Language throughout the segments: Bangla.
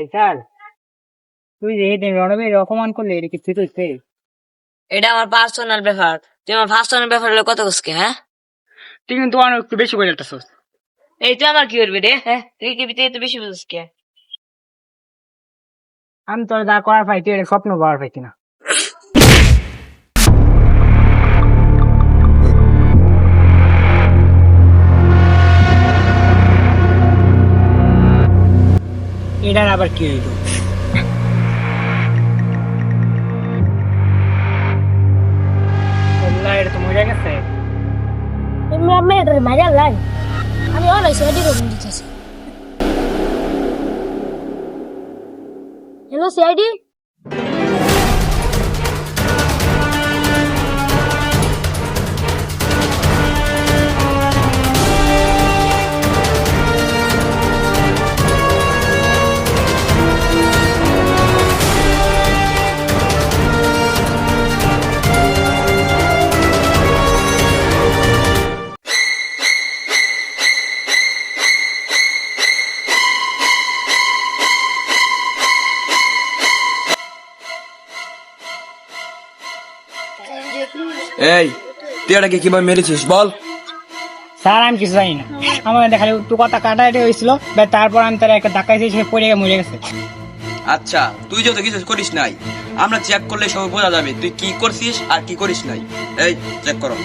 এই স্যার, তুই যে এই রণবীর অপমান করলে এটা কি ঠিক হচ্ছে? এটা আমার পার্সোনাল ব্যাপার। তুই আমার পার্সোনাল ব্যাপার হলে কত বুঝকে? হ্যাঁ, তুই কিন্তু অনেক একটু বেশি করে একটা এই তুই আমার কি করবি রে? হ্যাঁ, তুই কি এত বেশি বুঝকে? আমি তোর যা করার পাই তুই এটা স্বপ্ন পাওয়ার পাইছি না। এটার আবার কি হইল? এটা তো মজা গেছে। মেয়েদের মাইরা লাই আমি অনেক সেটি করে দিতেছি। হ্যালো সিআইডি, এই তুই এটাকে কিভাবে মেরেছিস বল? স্যার আমি কিছু জানি না, আমার দেখালে একটু কথা কাটাকাটি হয়েছিল, তারপর আমি তার একটা ধাক্কাইছি, সে পড়ে গিয়ে মরে গেছে। আচ্ছা, তুই যেহেতু কিছু করিস নাই, আমরা চেক করলে সব বোঝা যাবে তুই কি করছিস আর কি করিস নাই। এই চেক করো।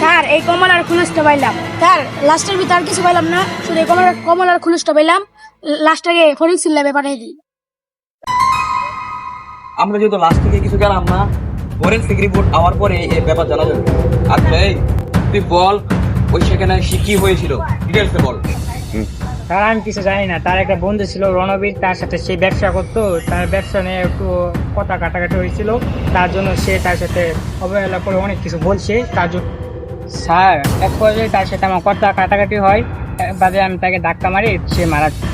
স্যার এই কমলার খুলসটা পাইলাম। স্যার লাস্টের ভিতর আর কিছু পাইলাম না, শুধু এই কমলার খুলসটা পাইলাম। লাস্টটাকে ফরিক্সিল ল্যাবে পাঠিয়ে দিই। আমরা যেহেতু লাস্ট থেকে কিছু গেলাম না, ফরেনসিক রিপোর্ট আওয়ার পরে এই ব্যাপার জানা যাবে। আচ্ছা এই তুই বল, ওই সেখানে কি হয়েছিল ডিটেলসে বল। স্যার আমি কিছু জানি না, তার একটা বন্ধু ছিল রণবীর, তার সাথে সে ব্যবসা করতো, তার ব্যবসা নিয়ে একটু কথা কাটাকাটি হয়েছিল, তার জন্য সে তার সাথে অবহেলা করে অনেক কিছু বলছে, তার জন্য স্যার এক পর্যায়ে তার সাথে আমার কথা কাটাকাটি হয়, বাদে আমি তাকে ধাক্কা মারি, সে মারা যায়।